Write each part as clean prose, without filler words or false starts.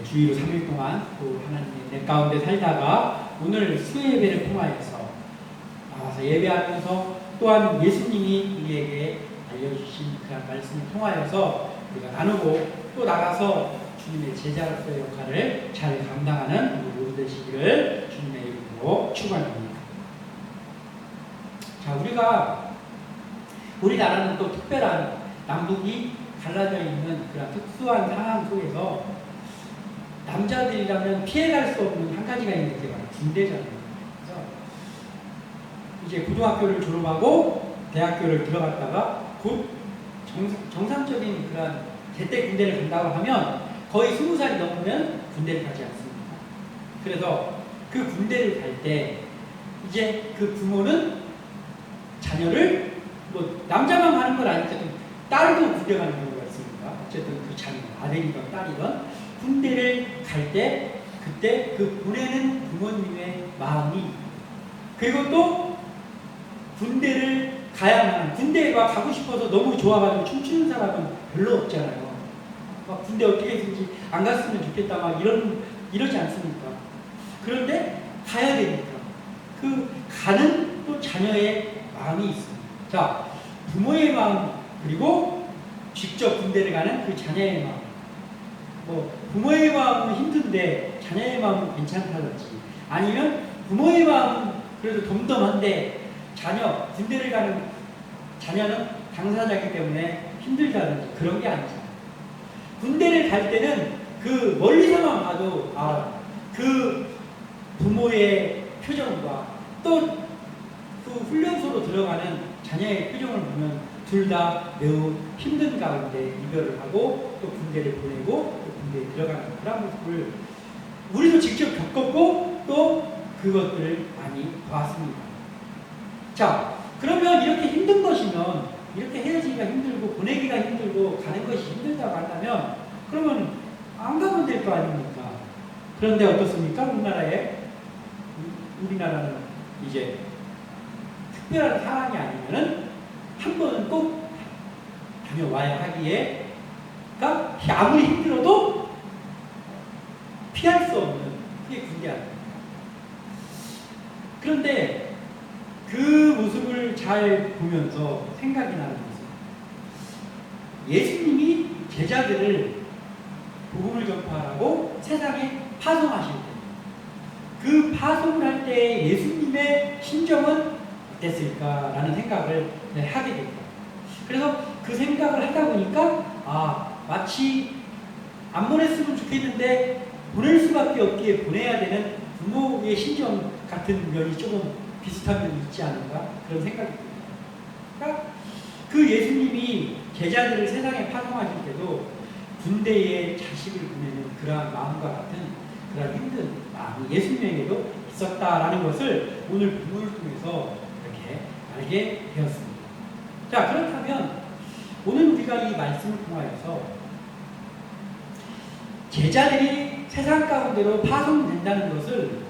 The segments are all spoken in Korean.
주일로 3일 동안 또 하나님의 내 가운데 살다가 오늘 수요 예배를 통하여서 나와서 예배하면서 또한 예수님이 우리에게 알려주신 그런 말씀을 통하여서 우리가 나누고 또 나가서 주님의 제자로서의 역할을 잘 감당하는 우리 모두 되시기를 주님의 이름으로 축원합니다. 자, 우리나라는 또 특별한 남북이 갈라져 있는 그런 특수한 상황 속에서 남자들이라면 피해갈 수 없는 한 가지가 있는 게 바로 군대잖아요. 그래서 이제 고등학교를 졸업하고 대학교를 들어갔다가 곧 정상적인 그런 제때 군대를 간다고 하면 거의 20살이 넘으면 군대를 가지 않습니다. 그래서 그 군대를 갈 때 이제 그 부모는 자녀를 뭐 남자만 가는 건 아니니까 딸도 군대 가는 경우가 있습니다. 어쨌든 그 자녀, 아들이든 딸이든 군대를 갈 때 그때 그 보내는 부모님의 마음이 그리고 또 군대를 가야만 군대에 막 가고 싶어서 너무 좋아가지고 춤추는 사람은 별로 없잖아요. 막 군대 어떻게든지 안 갔으면 좋겠다 막 이러지 않습니까? 그런데 가야 되니까 그 가는 또 자녀의 마음이 있습니다. 자, 부모의 마음 그리고 직접 군대를 가는 그 자녀의 마음. 뭐 부모의 마음은 힘든데 자녀의 마음은 괜찮다든지 아니면 부모의 마음은 그래도 덤덤한데 군대를 가는 자녀는 당사자이기 때문에 힘들다든지 그런 게 아니죠. 군대를 갈 때는 그 멀리서만 봐도 그 부모의 표정과 또 그 훈련소로 들어가는 자녀의 표정을 보면 둘 다 매우 힘든 가운데 이별을 하고 또 군대를 보내고 또 군대에 들어가는 그런 모습을 우리도 직접 겪었고 또 그것들을 많이 보았습니다. 자, 그러면 이렇게 힘든 것이면 이렇게 헤어지기가 힘들고 보내기가 힘들고 가는 것이 힘들다고 한다면 그러면 안 가면 될 거 아닙니까? 그런데 어떻습니까? 우리나라는 이제 특별한 상황이 아니면은 한 번은 꼭 다녀와야 하기에 그러니까 아무리 힘들어도 피할 수 없는 그게 군대 아닙니까? 그런데 그 모습을 잘 보면서 생각이 나는 것은 예수님이 제자들을 복음을 전파하라고 세상에 파송하실 때 그 파송을 할 때 예수님의 심정은 어땠을까라는 생각을 하게 됩니다. 그래서 그 생각을 하다 보니까 마치 안 보냈으면 좋겠는데 보낼 수밖에 없기에 보내야 되는 부모의 심정 같은 면이 조금 비슷한 면이 있지 않은가 그런 생각이 듭니다. 그러니까 그 예수님이 제자들을 세상에 파송하실 때도 군대에 자식을 보내는 그러한 마음과 같은 그런 힘든 마음이 예수님에게도 있었다라는 것을 오늘 본문을 통해서 이렇게 알게 되었습니다. 자, 그렇다면 오늘 우리가 이 말씀을 통하여서 제자들이 세상 가운데로 파송된다는 것을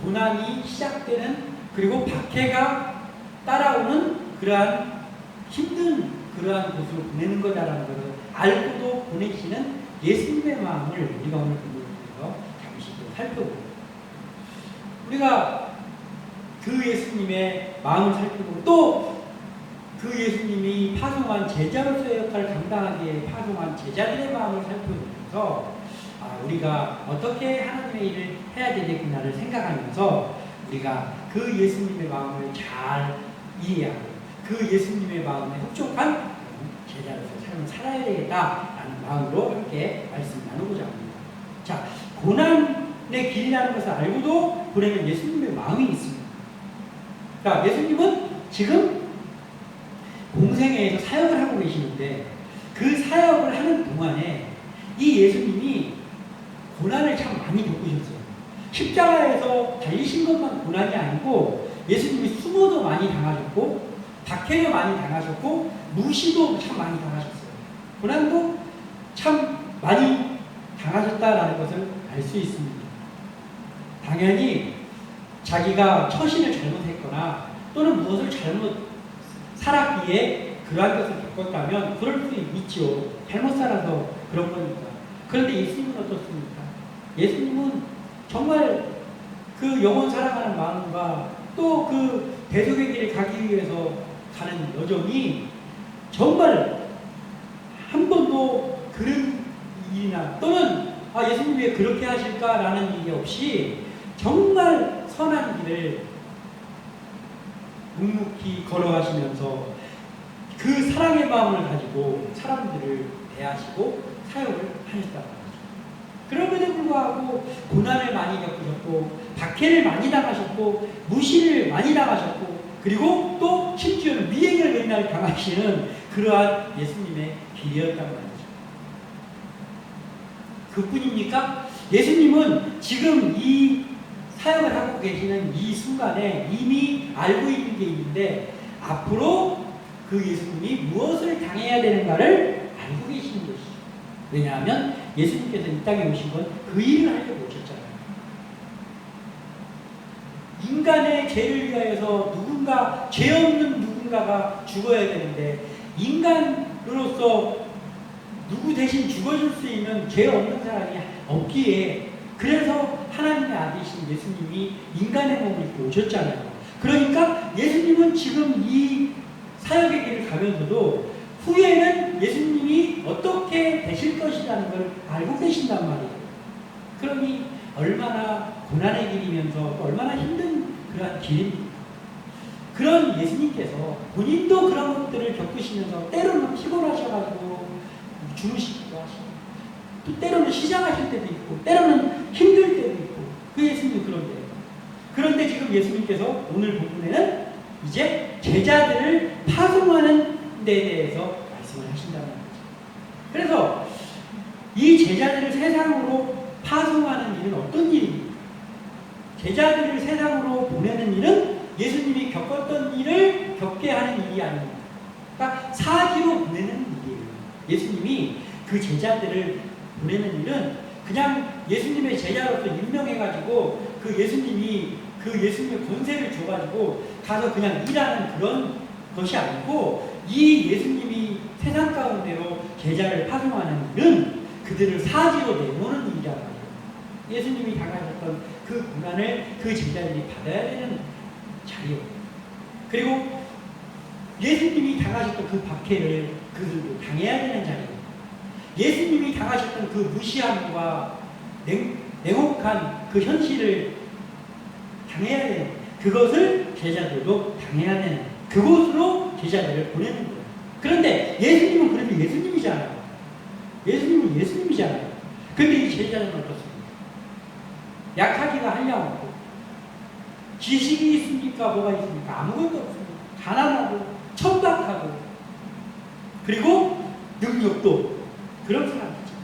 고난이 시작되는 그리고 박해가 따라오는 그러한 힘든 그러한 곳으로 보내는 거다라는 것을 알고도 보내시는 예수님의 마음을 우리가 오늘 본문을 통해서 잠시 또 살펴보고 우리가 그 예수님의 마음을 살펴보고 또 그 예수님이 파송한 제자로서의 역할을 감당하기에 파송한 제자들의 마음을 살펴보면서 우리가 어떻게 하나님의 일을 해야 되겠구나를 생각하면서 우리가 그 예수님의 마음을 잘 이해하고 그 예수님의 마음에 흡족한 제자로서 삶을 살아야 되겠다라는 마음으로 함께 말씀 나누고자 합니다. 자, 고난의 길이라는 것을 알고도 보내는 예수님의 마음이 있습니다. 자, 예수님은 지금 공생애에서 사역을 하고 계시는데 그 사역을 하는 동안에 이 예수님이 고난을 참 많이 겪으셨어요. 십자가에서 달리신 것만 고난이 아니고 예수님이 수모도 많이 당하셨고 박해도 많이 당하셨고 무시도 참 많이 당하셨어요. 고난도 참 많이 당하셨다라는 것을 알 수 있습니다. 당연히 자기가 처신을 잘못했거나 또는 무엇을 잘못 살았기에 그러한 것을 겪었다면 그럴 수 있죠. 잘못 살아서 그런 거니까. 그런데 예수님은 어떻습니까? 예수님은 정말 그 영혼 사랑하는 마음과 또 그 대속의 길을 가기 위해서 가는 여정이 정말 한 번도 그런 일이나 또는 예수님 왜 그렇게 하실까라는 일이 없이 정말 선한 길을 묵묵히 걸어가시면서 그 사랑의 마음을 가지고 사람들을 대하시고 사역을 하셨다는 거죠. 그럼에도 불구하고 고난을 많이 겪으셨고 박해를 많이 당하셨고 무시를 많이 당하셨고 그리고 또 심지어는 미행을 맨날 당하시는 그러한 예수님의 길이었단 말이죠. 그뿐입니까? 예수님은 지금 이 사역을 하고 계시는 이 순간에 이미 알고 있는 게 있는데 앞으로 그 예수님이 무엇을 당해야 되는가를 알고 계시는 것이죠. 왜냐하면 예수님께서 이 땅에 오신 건 그 일을 하려고 오셨잖아요. 인간의 죄를 위하여서 누군가, 죄 없는 누군가가 죽어야 되는데 인간으로서 누구 대신 죽어줄 수 있는 죄 없는 사람이 없기에 그래서 하나님의 아들이신 예수님이 인간의 몸을 입고 오셨잖아요. 그러니까 예수님은 지금 이 사역의 길을 가면서도 후에는 예수님이 어떻게 되실 것이라는 걸 알고 계신단 말이에요. 그러니 얼마나 고난의 길이면서 또 얼마나 힘든 그러한 길입니다. 그런 예수님께서 본인도 그런 것들을 겪으시면서 때로는 피곤하셔가지고 주무시기도 하시고 또 때로는 시장하실 때도 있고 때로는 힘들 때도 있고 그 예수님은 그런데요. 그런데 지금 예수님께서 오늘 본문에는 이제 제자들을 파송하는 데 대해서 말씀을 하신다는 거죠. 그래서 이 제자들을 세상으로 파송하는 일은 어떤 일입니까? 제자들을 세상으로 보내는 일은 예수님이 겪었던 일을 겪게 하는 일이 아닙니다. 그러니까 사지로 보내는 일이에요. 예수님이 그 제자들을 보내는 일은 그냥 예수님의 제자로서 임명해가지고 그 예수님이 그 예수님의 권세를 줘가지고 가서 그냥 일하는 그런 것이 아니고 이 예수님이 세상 가운데로 제자를 파송하는 일은 그들을 사지로 내모는 일이란 말이에요. 예수님이 당하셨던 그 고난을 그 제자들이 받아야 되는 자리요. 그리고 예수님이 당하셨던 그 박해를 그들도 당해야 되는 자리요. 예수님이 당하셨던 그 무시함과 냉혹한 그 현실을 당해야 되는 그것을 제자들도 당해야 되는 그곳으로 제자들을 보내는 거예요. 그런데 예수님은 그래도 예수님이잖아요. 예수님은 예수님이잖아요. 근데 이 제자들은 어떻습니까? 약하기가 한량없고 지식이 있습니까? 뭐가 있습니까? 아무것도 없습니다. 가난하고 천박하고 그리고 능력도 그런 사람이죠.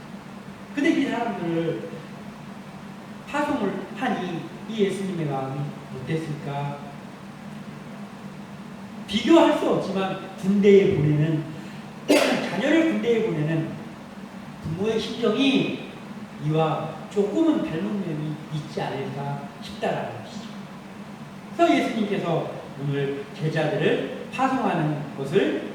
근데 이 사람들을 파송을 하니 이 예수님의 마음이 어땠을까? 비교할 수 없지만 군대에 보내는 자녀를 군대에 보내는 부모의 심정이 이와 조금은 닮은 면이 있지 않을까 싶다라는 것이죠. 그래서 예수님께서 오늘 제자들을 파송하는 것을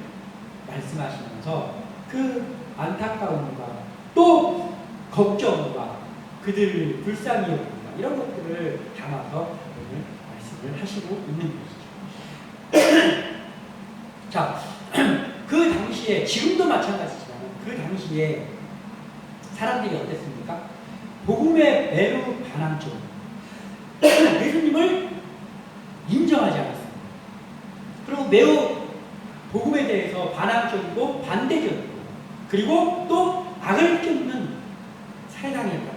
말씀하시면서 그 안타까움과 또 걱정과 그들을 불쌍히 여김과 이런 것들을 담아서 오늘 말씀을 하시고 있는 것이죠. 자, 그 당시에 지금도 마찬가지지만 그 당시에 사람들이 어땠습니까? 복음에 매우 반항적 예수님을 인정하지 않았습니다. 그리고 매우 복음에 대해서 반항적이고 반대적이고 그리고 또 악을 쫓는 세상이었다.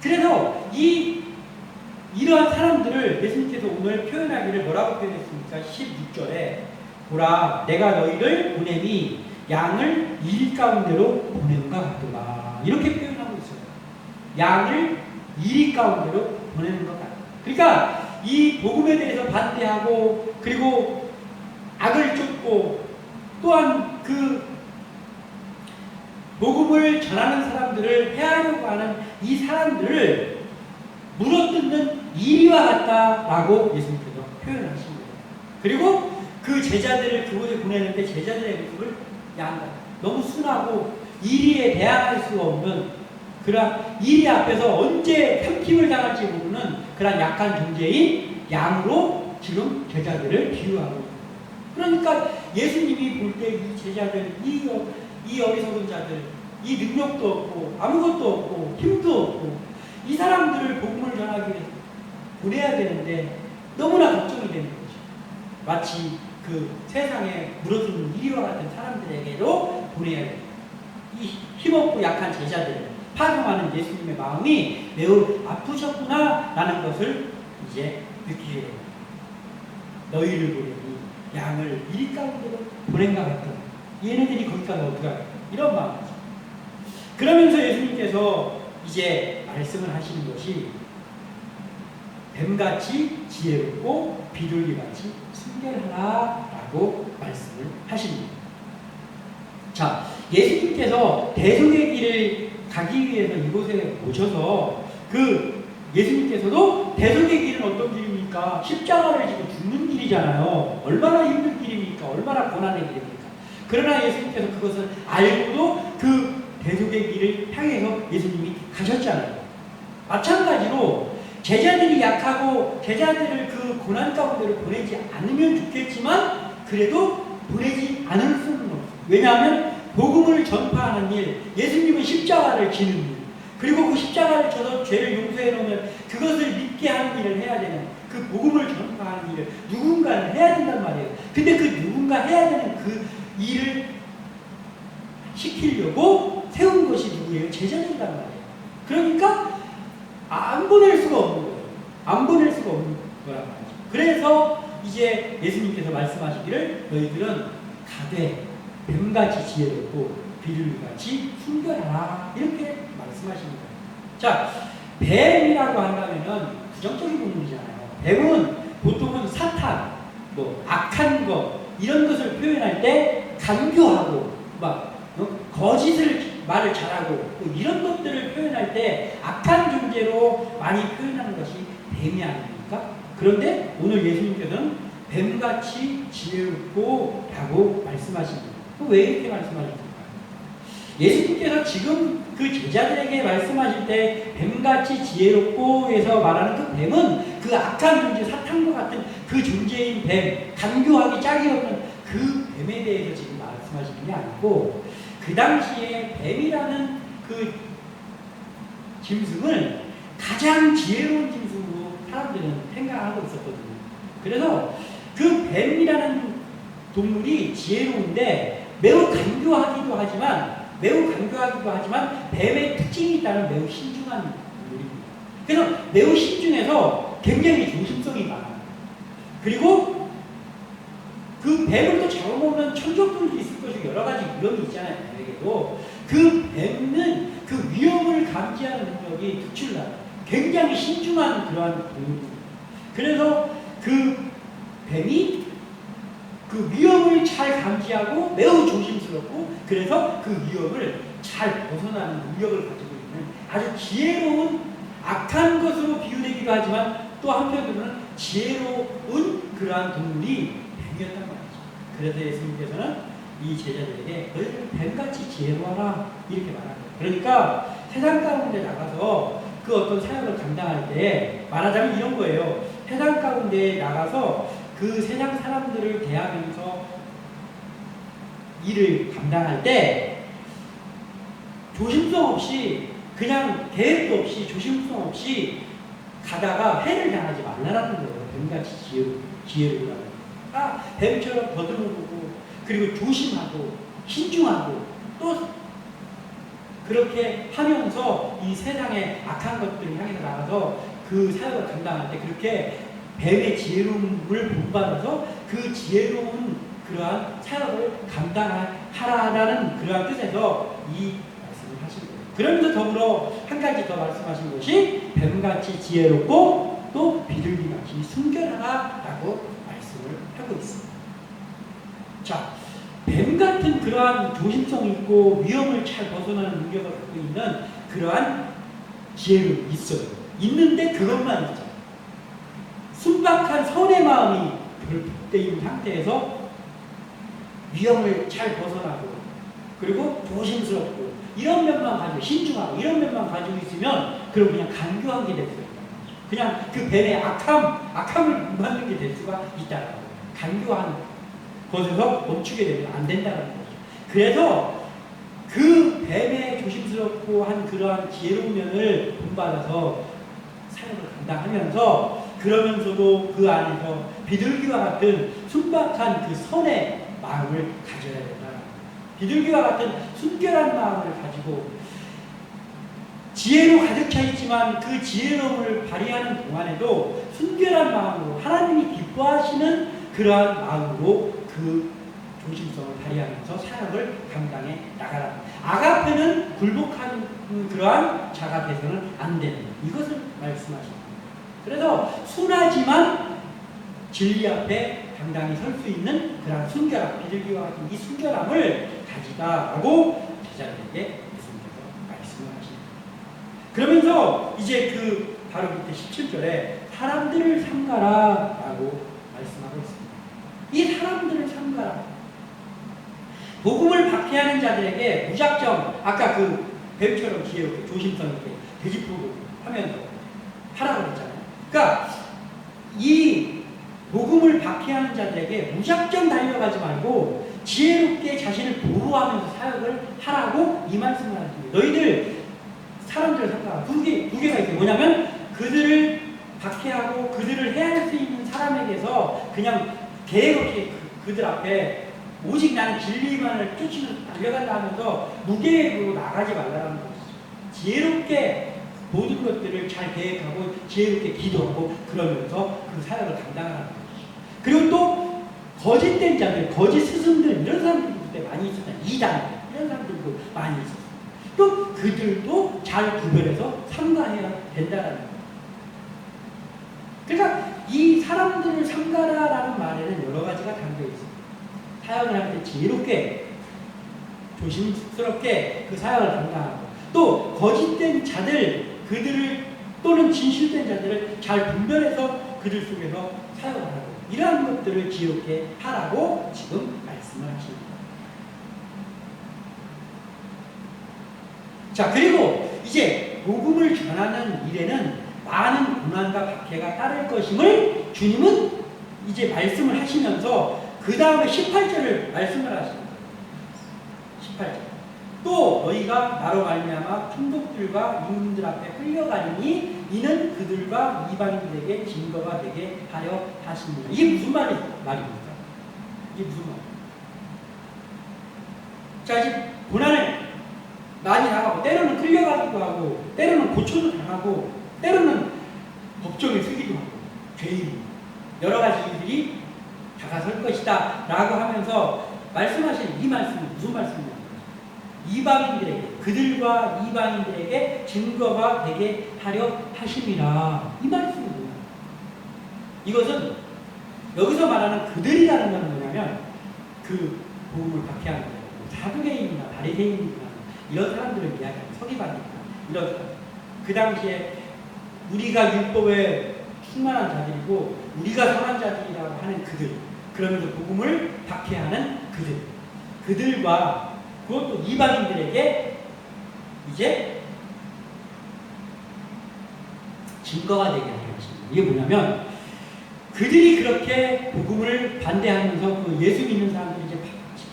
그래서 이러한 사람들을 예수님께서 오늘 표현하기를 뭐라고 표현했습니까? 16절에 보라 내가 너희를 보내니 양을 일 가운데로 보내는가 같도다. 이렇게 표현하고 있어요. 양을 일 가운데로 보내는 것 같다. 그러니까 이 복음에 대해서 반대하고 그리고 악을 쫓고 또한 그 복음을 전하는 사람들을 해하려고 하는 이 사람들을 물어뜯는 이리와 같다라고 예수님께서 표현하신 거예요. 그리고 그 제자들을 그곳에 보내는데 제자들의 모습을 너무 순하고 이리에 대항할 수 없는 그런 이리 앞에서 언제 삼킴을 당할지 모르는 그런 약한 존재인 양으로 지금 제자들을 비유하고 있습니다. 그러니까 예수님이 볼 때 이 제자들, 이 어리석은 자들, 이 능력도 없고 아무것도 없고 힘도 없고 이 사람들을 복음을 전하기 위해서 보내야 되는데 너무나 걱정이 되는 거죠. 마치 그 세상에 물어주는 이리와 같은 사람들에게로 보내야 돼요. 이 힘없고 약한 제자들을 파송하는 예수님의 마음이 매우 아프셨구나 라는 것을 이제 느끼게 됩니다. 너희를 보내니 양을 이리 가운데로 보낸가 같다. 얘네들이 거기 가서 어떡할까? 이런 마음이죠. 그러면서 예수님께서 이제 말씀을 하시는 것이 뱀같이 지혜롭고 비둘기같이 순결하라라고 말씀을 하십니다. 자, 예수님께서 대속의 길을 가기 위해서 이곳에 오셔서 그 예수님께서도 대속의 길은 어떤 길입니까? 십자가를 지고 죽는 길이잖아요. 얼마나 힘든 길입니까? 얼마나 고난의 길입니까? 그러나 예수님께서 그것을 알고도 그 대속의 길을 향해서 예수님이 가셨잖아요. 마찬가지로 제자들이 약하고 제자들을 그 고난 가운데로 보내지 않으면 좋겠지만 그래도 보내지 않을 수는 없어요. 왜냐하면 복음을 전파하는 일, 예수님은 십자가를 지는 일, 그리고 그 십자가를 져서 죄를 용서해 놓으면 그것을 믿게 하는 일을 해야 되는 그 복음을 전파하는 일을 누군가는 해야 된단 말이에요. 근데 그 누군가 해야 되는 그 일을 시키려고 세운 것이 누구예요? 제자들이란 말이에요. 그러니까 안 보낼 수가 없는 거예요. 안 보낼 수가 없는 거란 말이죠. 그래서 이제 예수님께서 말씀하시기를 너희들은 가되 뱀같이 지혜롭고 비둘기같이 순결하라 이렇게 말씀하십니다. 자, 뱀이라고 한다면은 부정적인 동물이잖아요. 뱀은 보통은 사탄, 뭐 악한 것 이런 것을 표현할 때 간교하고 막 거짓을 말을 잘하고 뭐 이런 것들을 표현할 때 악한 존재로 많이 표현하는 것이 뱀이 아닙니까? 그런데 오늘 예수님께서는 뱀같이 지혜롭고 라고 말씀하십니다. 왜 이렇게 말씀하십니까? 예수님께서 지금 그 제자들에게 말씀하실 때 뱀같이 지혜롭고 해서 말하는 그 뱀은 그 악한 존재, 사탄과 같은 그 존재인 뱀, 간교하기 짝이 없는 그 뱀에 대해서 지금 말씀하시는 게 아니고 그 당시에 뱀이라는 그 짐승을 가장 지혜로운 짐승으로 사람들은 생각하고 있었거든요. 그래서 그 뱀이라는 동물이 지혜로운데 매우 간교하기도 하지만 뱀의 특징이 있다는 매우 신중한 동물입니다. 그래서 매우 신중해서 굉장히 조심성이 많아요. 그리고 그 뱀을 또 잡아먹는 천적들도 있을 것이고 여러 가지 위험이 있잖아요. 뱀에게도 그 뱀은 그 위험을 감지하는 능력이 특출나요. 굉장히 신중한 그러한 동물입니다. 그래서 그 뱀이 그 위험을 잘 감지하고 매우 조심스럽고 그래서 그 위험을 잘 벗어나는 능력을 가지고 있는 아주 지혜로운 악한 것으로 비유되기도 하지만 또 한편으로는 지혜로운 그러한 동물이 뱀이었단 말이죠. 그래서 예수님께서는 이 제자들에게 너희들 뱀같이 지혜로워라 이렇게 말합니다. 그러니까 세상 가운데 나가서 그 어떤 사역을 감당할 때 말하자면 이런 거예요. 세상 가운데 나가서 그 세상 사람들을 대하면서 일을 감당할 때 조심성 없이 그냥 계획도 없이 조심성 없이 가다가 해를 당하지 말라라는 거예요. 뱀같이 지혜로우라는 거예요. 뱀처럼 더듬어보고 그리고 조심하고 신중하고 또 그렇게 하면서 이 세상의 악한 것들을 향해서 나가서 그 사역을 감당할 때 그렇게 뱀의 지혜로움을 본받아서 그 지혜로운 그러한 사역을 감당하라는 그러한 뜻에서 이 말씀을 하신 거예요. 그러면서 더불어 한 가지 더 말씀하신 것이 뱀같이 지혜롭고 또 비둘기같이 순결하라라고 말씀을 하고 있습니다. 자, 뱀 같은 그러한 조심성 있고 위험을 잘 벗어나는 능력을 갖고 있는 그러한 지혜는 있어요. 있는데 그것만 있죠. 순박한 선의 마음이 결핍되어 있는 상태에서 위험을 잘 벗어나고 그리고 조심스럽고 이런 면만 가지고 신중하고 이런 면만 가지고 있으면 그럼 그냥 간교한 게 됐어요. 그냥 그 뱀의 악함을 만든 게 될 수가 있다는 거예요. 간교한 것에서 멈추게 되면 안 된다는 거죠. 그래서 그 뱀의 조심스럽고 한 그러한 지혜로운 면을 본받아서 사역을 감당하면서 그러면서도 그 안에서 비둘기와 같은 순박한 그 선의 마음을 가져야 된다. 비둘기와 같은 순결한 마음을 가지고 지혜로 가득 차 있지만 그 지혜로움을 발휘하는 동안에도 순결한 마음으로 하나님이 기뻐하시는 그러한 마음으로 그 조심성을 발휘하면서 사역을 감당해 나가라. 아가페는 굴복하는 그러한 자가 돼서는 안 되는 이것을 말씀하십니다. 그래서 순하지만 진리 앞에 당당히 설 수 있는 그러한 순결함, 비둘기와 같은 이 순결함을 가지다라고 제자들에게 예수님께서 말씀을 하십니다. 그러면서 이제 그 바로 밑에 17절에 사람들을 삼가라라고 말씀하고 있습니다. 이 사람들을 삼가라. 복음을 박해하는 자들에게 무작정 아까 그 뱀처럼 지혜롭게 조심성 있게 되짚고 하면서 하라고 했잖아요. 그러니까 이 복음을 박해하는 자들에게 무작정 달려가지 말고 지혜롭게 자신을 보호하면서 사역을 하라고 이 말씀을 하십니다. 너희들 사람들을 삼가라. 두 개가 있어요. 뭐냐면 그들을 박해하고 그들을 해할 수 있는 사람에게서 그냥 계획 없이 그들 앞에 오직 나는 진리만을 쫓으면서 달려간다 하면서 무계획으로 나가지 말라는 것이죠. 지혜롭게 모든 것들을 잘 계획하고 지혜롭게 기도하고 그러면서 그 사역을 감당하는 것이죠. 그리고 또 거짓된 자들, 거짓 스승들 이런 사람들이 그때 많이 있었잖아요. 이단 이런 사람들도 많이 있었어요. 또 그들도 잘 구별해서 삼가해야 된다는 거예요. 그러니까 이 사람들을 삼가라라는 말에는 여러 가지가 담겨 있습니다. 사역을 할 때 지혜롭게 조심스럽게 그 사역을 감당하고 또 거짓된 자들 그들을 또는 진실된 자들을 잘 분별해서 그들 속에서 사역을 하고 이러한 것들을 지혜롭게 하라고 지금 말씀을 하십니다. 자, 그리고 이제 복음을 전하는 일에는 많은 고난과 박해가 따를 것임을 주님은 이제 말씀을 하시면서 그 다음에 18절을 말씀을 하십니다. 18절. 또 너희가 나로 말미암아 총독들과 임금들 앞에 끌려가리니 이는 그들과 이방인들에게 증거가 되게 하려 하십니다. 이게 무슨 말입니까? 이게 무슨 말이에요? 자, 지금 고난을 많이 당하고 때로는 끌려가기도 하고 때로는 고초도 당하고 때로는 법정에 서기도 하고 죄인 여러 가지 일들이 다가설 것이다 라고 하면서 말씀하신 이 말씀은 무슨 말씀이냐? 이방인들에게 그들과 이방인들에게 증거가 되게 하려 하심이라 이 말씀이 뭐냐? 이것은 여기서 말하는 그들이라는 것은 뭐냐면 그 복음을 박해하는 거예요. 사두개인이나 바리새인이나 이런 사람들을 이야기하는 서기관이나 이런 사람. 그 당시에 우리가 율법에 충만한 자들이고 우리가 선한 자들이라고 하는 그들 그러면서 복음을 박해하는 그들과 그것도 이방인들에게 이제 증거가 되게 하는 것입니다. 이게 뭐냐면 그들이 그렇게 복음을 반대하면서 그 예수 믿는 사람들이 이제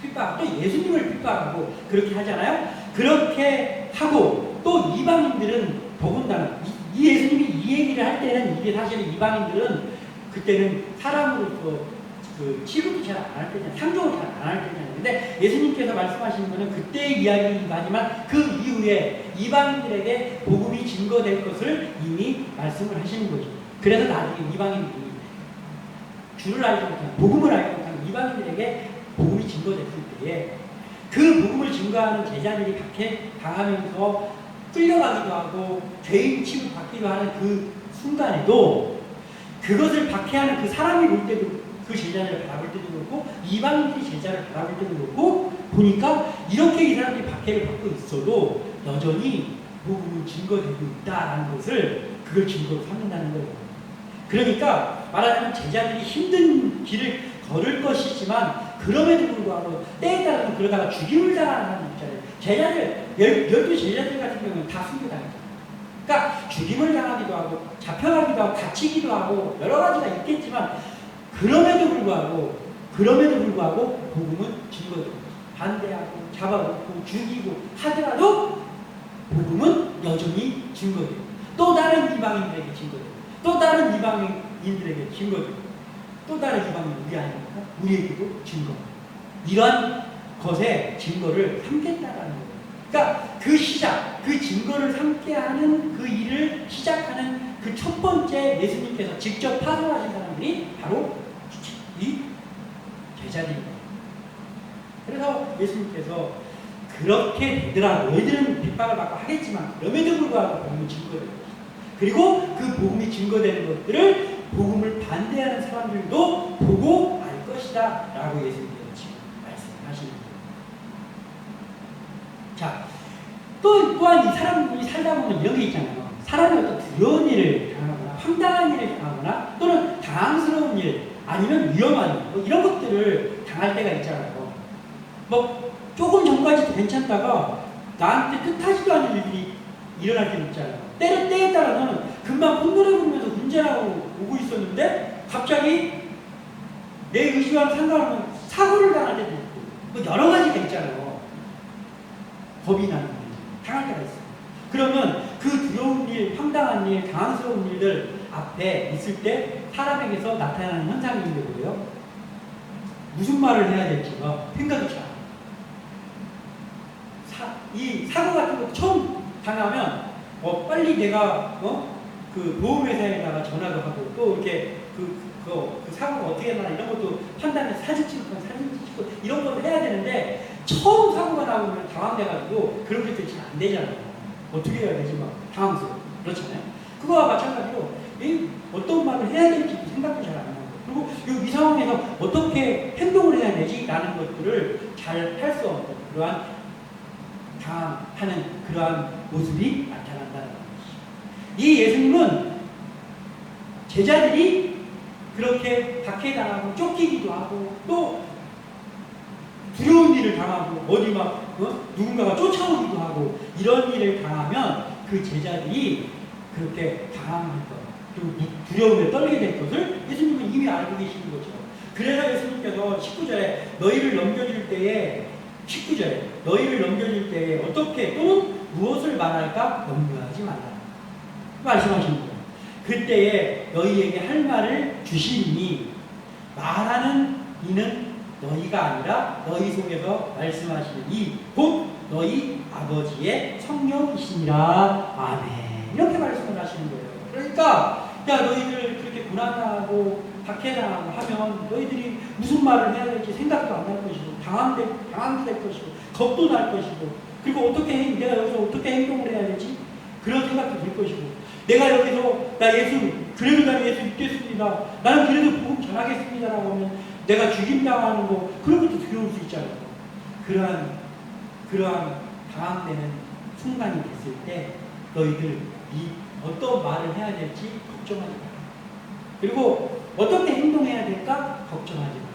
핍박, 또 예수님을 핍박하고 그렇게 하잖아요. 그렇게 하고 또 이방인들은 더군다나 이 예수님이 이 얘기를 할 때는 이게 사실은 이방인들은 그때는 사람으로서 그 취급도 잘 안 할 때잖아요. 상종을 잘 안 할 때잖아요. 근데 예수님께서 말씀하시는 것은 그때의 이야기이긴 하지만 그 이후에 이방인들에게 복음이 증거될 것을 이미 말씀을 하시는 거죠. 그래서 나중에 이방인들이 주를 알지 못하는 복음을 알지 못하는 이방인들에게 복음이 증거됐을 때에 그 복음을 증거하는 제자들이 박해 당하면서 끌려가기도 하고 죄인 취급받기도 하는 그 순간에도 그것을 박해하는 그 사람이 볼 때도 그 제자를 바라볼 때도 그렇고 이방인들이 제자를 바라볼 때도 그렇고 보니까 이렇게 이 사람들이 박해를 받고 있어도 여전히 복음은 증거되고 있다는 것을 그걸 증거로 삼는다는 거예요. 그러니까 말하자면 제자들이 힘든 길을 걸을 것이지만 그럼에도 불구하고 때에 따라서 그러다가 죽임을 당하는 사람들 있잖아요. 제자들 열두 제자들 같은 경우는 다 순교당했잖아요. 그러니까 죽임을 당하기도 하고 잡혀가기도 하고 갇히기도 하고 여러 가지가 있겠지만 그럼에도 불구하고 복음은 증거되고 반대하고 잡아놓고 죽이고 하더라도 복음은 여전히 증거되고 또 다른 이방인들에게 증거되고 또 다른 이방인들에게 증거되고 또 다른 이방인 우리 아닙니까? 우리에게도 증거. 이런 것의 증거를 삼겠다라는 거예요. 그러니까 그 시작, 그 증거를 삼게 하는 그 일을 시작하는 그 첫 번째 예수님께서 직접 파송하신 사람들이 바로 이 제자들입니다. 그래서 예수님께서 그렇게 되더라 너희들은 핍박을 받고 하겠지만 그럼에도 불구하고 복음이 증거되는 것이다. 그리고 그 복음이 증거되는 것들을 복음을 반대하는 사람들도 보고 알 것이다 라고 예수님께서 지금 말씀하시는 거예요. 자, 또한 이 사람들이 살다 보면 이런 게 있잖아요. 사람이 어떤 두려운 일을 당하거나 황당한 일을 당하거나 또는 당황스러운 일 아니면 위험한 일 뭐 이런 것들을 당할 때가 있잖아요. 뭐 조금 전까지도 괜찮다가 나한테 뜻하지도 않은 일들이 일어날 때 있잖아요. 때에 따라서는 금방 콧노래 부르면서 운전하고 오고 있었는데 갑자기 내 의지와는 상관없는 사고를 당할 때도 있고 뭐 여러 가지가 있잖아요. 겁이 나는 일, 당할 때가 있어요. 그러면 그 두려운 일, 황당한 일, 당황스러운 일들 앞에 있을 때 사람에게서 나타나는 현상이 있는 거예요. 무슨 말을 해야 될지가 생각이 잘 안 나요. 이 사고 같은 거 처음 당하면 빨리 내가 그 보험회사에다가 전화도 하고 또 이렇게 그 사고가 어떻게 나나 이런 것도 판단해서 사진 찍고 이런 걸 해야 되는데 처음 사고가 나오면 당황돼가지고 그런 것들이 잘 안 되잖아요. 어떻게 해야 되지 막 당황스러워 그렇잖아요. 그거와 마찬가지로 어떤 말을 해야 될지 생각도 잘 안 나고 그리고 이 상황에서 어떻게 행동을 해야 되지라는 것들을 잘 할 수 없는 그러한 당하는 그러한 모습이 나타난다는 것이죠. 이 예수님은 제자들이 그렇게 박해당하고 쫓기기도 하고 또 두려운 일을 당하고 어디 막 누군가가 쫓아오기도 하고 이런 일을 당하면 그 제자들이 그렇게 당황할 것 그리고 두려움에 떨게 될 것을 예수님은 이미 알고 계시는 거죠. 그래서 예수님께서 19절에 너희를 넘겨줄 때에 19절에 너희를 넘겨줄 때에 어떻게 또는 무엇을 말할까 염려하지 말라 말씀하신 거예요. 그때에 너희에게 할 말을 주시니 말하는 이는 너희가 아니라 너희 속에서 말씀하시는 이 곧 너희 아버지의 성령이시니라. 아멘. 이렇게 말씀을 하시는 거예요. 그러니까 야 너희들 그렇게 고난당하고 박해당하고 하면 너희들이 무슨 말을 해야 될지 생각도 안 날 것이고 당황도 될 것이고 겁도 날 것이고 그리고 내가 여기서 어떻게 행동을 해야 되지? 그런 생각도 들 것이고 내가 여기서 그래도 나는 예수 믿겠습니다. 나는 그래도 복음 전하겠습니다라고 하면 내가 죽임당하는 거 그런 것도 두려울 수 있잖아요. 그러한 당황되는 순간이 됐을 때 너희들 어떤 말을 해야 될지 걱정하지 마라. 그리고 어떻게 행동해야 될까 걱정하지 마라.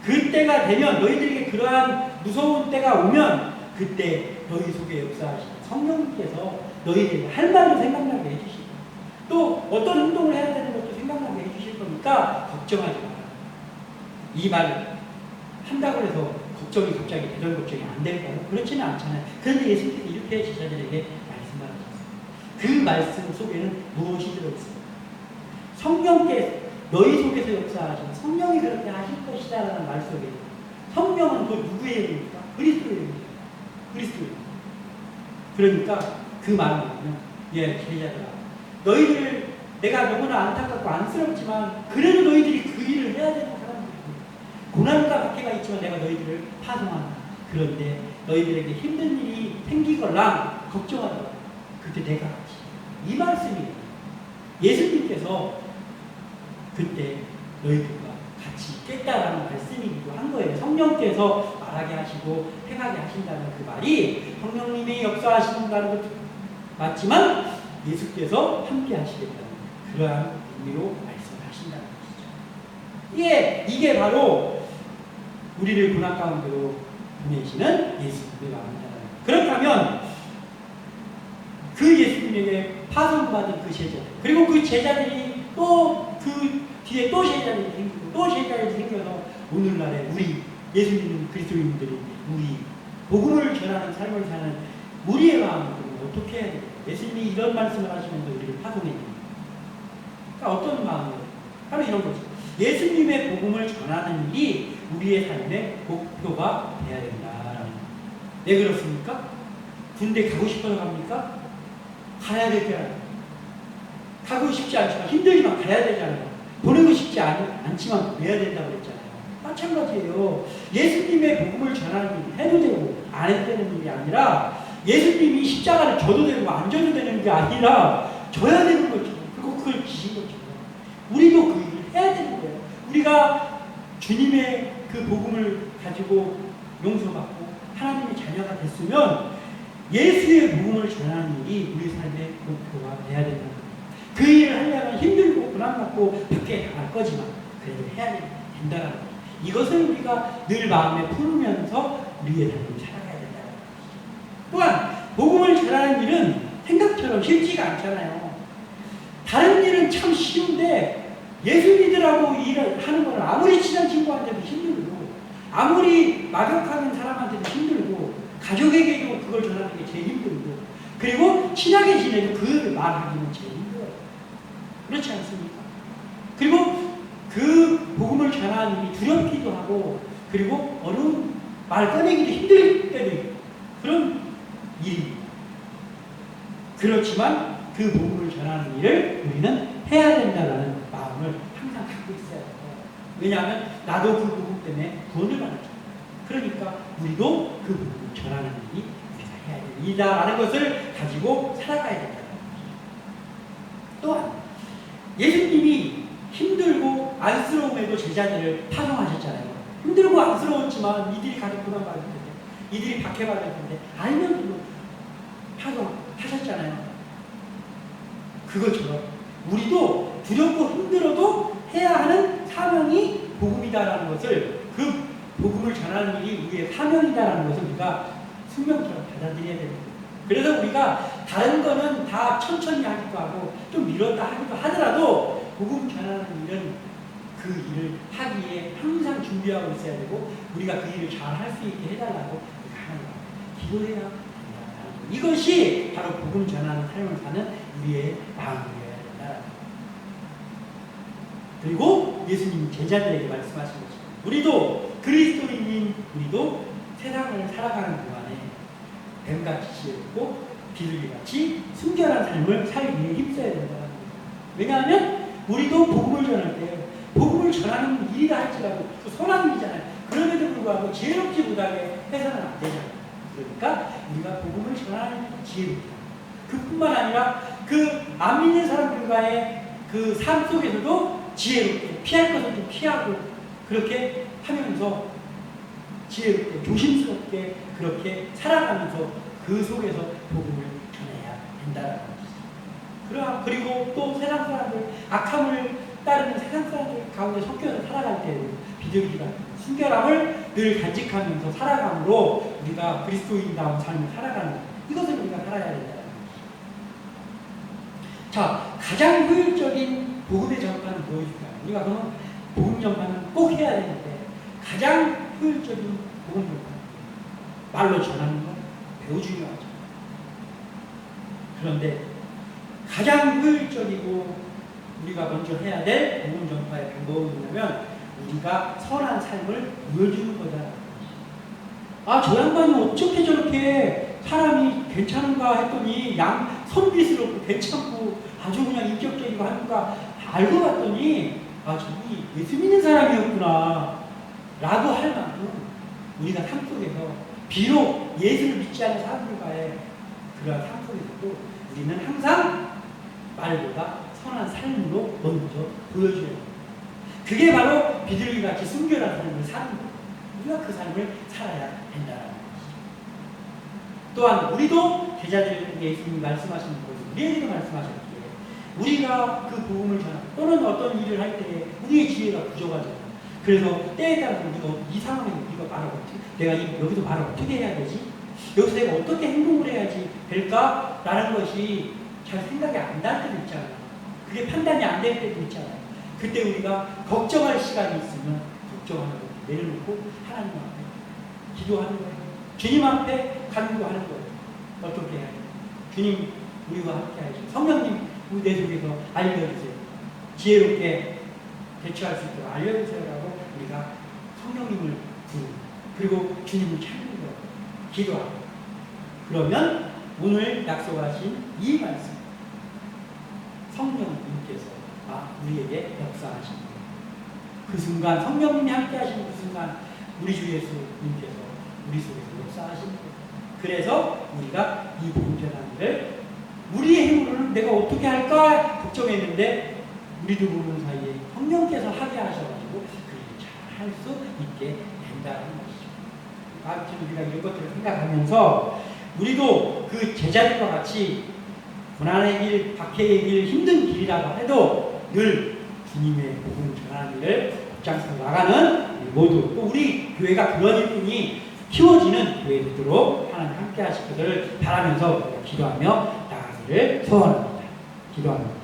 그때가 되면 너희들에게 그러한 무서운 때가 오면 그때 너희 속에 역사하시는 성령님께서 너희들에게 할 말도 생각나게 해주시고 또 어떤 행동을 해야 되는 것도 생각나게 해주실 거니까 걱정하지 마라. 이 말을 한다고 해서 걱정이 갑자기 대전 걱정이 안 될까요? 그렇지는 않잖아요. 그런데 예수님께서 이렇게 제자들에게 말씀하셨어요. 그 말씀 속에는 무엇이 들어있습니까? 성령께 너희 속에서 역사하시는 성령이 그렇게 하실 것이다 라는 말 속에 성령은 그 누구의 이름입니까? 그리스도의 이름입니다. 그리스도의 이름. 그러니까 그 말은 뭐냐면 제자들아 너희들 내가 너무나 안타깝고 안쓰럽지만 그래도 너희들이 그 일을 해야 되는 사람들이고 고난과 박해가 있지만 내가 너희들을 파송한다. 그런데 너희들에게 힘든 일이 생기거나 걱정하지 마. 그때 내가 하지. 이 말씀이에요. 예수님께서 그때 너희들과 같이 있겠다라는 말씀이기도 한 거예요. 성령께서 말하게 하시고 행하게 하신다는 그 말이 성령님이 역사하신다는 것도 맞지만 예수께서 함께 하시겠다는 그러한 의미로 말씀을 하신다는 것이죠. 이게 바로 우리를 고난 가운데로 보내시는 예수님의 마음이다. 그렇다면 그 예수님에게 파송받은 그 제자들, 그리고 그 제자들이 또 그 뒤에 또 제자들이 생기고 또 제자들이 생겨서 오늘날에 우리 예수 믿는 그리스도인들이 우리 복음을 전하는 삶을 사는 우리의 마음을 어떻게 해야 돼요? 예수님이 이런 말씀을 하시면서 우리를 파송해 줍니다. 그러니까 어떤 마음이에요? 바로 이런 거죠. 예수님의 복음을 전하는 일이 우리의 삶의 목표가 되어야 된다라는 거예요. 왜 그렇습니까? 군대 가고 싶어서 갑니까? 가야 되잖아요. 가고 싶지 않지만 힘들지만 가야 되잖아요. 보내고 싶지 않지만 해야 된다고 그랬잖아요. 마찬가지예요. 예수님의 복음을 전하는 일 해도 되고 안 해도 되는 일이 아니라 예수님이 십자가를 져도 되고 안 져도 되는 게 아니라 져야 되는 거죠. 그리고 그걸 지신 거죠. 우리도 그 일을 해야 되는 거예요. 우리가 주님의 그 복음을 가지고 용서받고 하나님의 자녀가 됐으면 예수의 복음을 전하는 일이 우리 삶의 목표가 돼야 된다는 거예요. 그 일을 하려면 힘들고 고난받고 밖에 나갈 거지만 그래도 해야 된다는 거예요. 이것을 우리가 늘 마음에 품으면서 우리의 삶을 살아가야 된다는 거예요. 또한 복음을 전하는 일은 생각처럼 쉽지가 않잖아요. 다른 일은 참 쉬운데 예수 믿으라고 일을 하는 거는 아무리 친한 친구한테도 힘들고 아무리 막역하는 사람한테도 힘들고 가족에게도 그걸 전하는 게 제일 힘들고 그리고 친하게 지내도 그 말하기는 제일 힘들어요. 그렇지 않습니까? 그리고 그 복음을 전하는 일이 두렵기도 하고 그리고 어려운 말 꺼내기도 힘들 때도 있고 그런 일입니다. 그렇지만 그 복음을 전하는 일을 우리는 해야 된다는 마음을 항상 갖고 있어야 돼요. 왜냐하면 나도 그 복음 때문에 구원을 받았잖아요. 그러니까 우리도 그 복음을 전하는 일이 우리가 해야 됩니다라는 것을 가지고 살아가야 된다는 거죠. 또한 예수님이 힘들고 안쓰러움에도 제자들을 파송하셨잖아요. 힘들고 안쓰러웠지만 이들이 가족 고난받을 텐데 이들이 박해받을 텐데 알면서도 파송하셨잖아요. 그것처럼 우리도 두렵고 힘들어도 해야 하는 사명이 복음이다라는 것을 그 복음을 전하는 일이 우리의 사명이다라는 것을 우리가 숙명처럼 받아들여야 됩니다. 그래서 우리가 다른 거는 다 천천히 하기도 하고 좀 미뤘다 하기도 하더라도 복음 전하는 일은 그 일을 하기에 항상 준비하고 있어야 되고 우리가 그 일을 잘 할 수 있게 해달라고 하는 거예요. 기도해야 된다. 이것이 바로 복음 전하는 삶을 사는 우리의 마음이어야 된다. 그리고 예수님 제자들에게 말씀하신 것입니다. 우리도 그리스도인인 우리도 세상을 살아가는 동안에 뱀같이 지혜롭고 비둘기같이 순결한 삶을 살기에 힘써야 된다는 거예요. 왜냐하면 우리도 복음을 전할 때 복음을 전하는 일이라 할지라도 그 선한 일이잖아요. 그럼에도 불구하고 지혜롭지 못하게 해서는 안 되잖아요. 그러니까 우리가 복음을 전하는 지혜롭다. 그뿐만 아니라 그 안 믿는 사람들과의 그 삶 속에서도 지혜롭게 피할 것을 좀 피하고 그렇게 하면서 지혜롭게 조심스럽게 그렇게 살아가면서 그 속에서 복음을 전해야 된다는 것이죠. 그리고 또 세상 사람들 악함을 따르는 세상 사람들 가운데 섞여서 살아갈 때도 비둘기가 순결함을 늘 간직하면서 살아감으로 우리가 그리스도인다운 삶을 살아가는 이것을 우리가 살아야 된다는 것이죠. 자, 가장 효율적인 복음의 전파는 무엇일까요? 우리가 그러면 복음 전파는 꼭 해야 되는데 가장 효율적인 복음 전파 말로 전하는 건 매우 중요하죠. 그런데 가장 효율적이고 우리가 먼저 해야 될 복음 전파의 방법은 뭐냐면 우리가 선한 삶을 보여주는 거다. 아, 저 양반이 어떻게 저렇게 사람이 괜찮은가 했더니 선비스럽고 괜찮고 아주 그냥 인격적이고 하니까 알고 봤더니 아, 저분이 예수 믿는 사람이었구나 라고 할 만큼 우리가 삶 속에서 비록 예수를 믿지 않는 사람들과의 그러한 삶 속에서도 우리는 항상 말보다 선한 삶으로 먼저 보여줘야 합니다. 그게 바로 비둘기같이 순결한 삶을 사는 거예요. 우리가 그 삶을 살아야 된다는 것이죠. 또한 우리도 제자들에게 예수님이 말씀하시는 것을 우리에게도 말씀하셨기에 우리가 그 복음을 전하고 또는 어떤 일을 할 때 우리의 지혜가 부족하잖아요. 그래서 때에 따라서 우리가 이 상황에 우리가 말을 어떻게 내가 여기서 말을 어떻게 해야 되지? 여기서 내가 어떻게 행동을 해야지 될까라는 것이 잘 생각이 안 날 때도 있잖아요. 그게 판단이 안 될 때도 있잖아요. 그때 우리가 걱정할 시간이 있으면 걱정하는 걸 내려놓고 하나님 앞에 기도하는 거예요. 주님 앞에 간구하는 거예요. 어떻게 해야 돼요? 주님 우리와 함께 하시고 성령님 우리 내 속에서 알려주세요. 지혜롭게 대처할 수 있도록 알려주세요라고 우리가 성령님을 부르고 그리고 주님을 찾는 거예요. 기도하고 그러면 오늘 약속하신 이 말씀 성령님께서 우리에게 역사하신 거예요. 그 순간 성령님이 함께 하시는 그 순간 우리 주 예수님께서 우리 속에서 역사하신 거예요. 그래서 우리가 이 본전한 일을 우리의 힘으로는 내가 어떻게 할까 걱정했는데 우리도 모르는 사이에 성령께서 하게 하셔가지고 그렇게 잘 할 수 있게 된다는 것이죠. 아무튼 우리가 이런 것들을 생각하면서 우리도 그 제자들과 같이 고난의 길, 박해의 길, 힘든 길이라고 해도 늘 주님의 복음 전하는 일을 앞장서 나가는 모두 또 우리 교회가 그런 일꾼이 키워지는 교회 되도록 하나님 함께 하실 것을 바라면서 우리가 기도하며 나가기를 소원합니다. 기도합니다.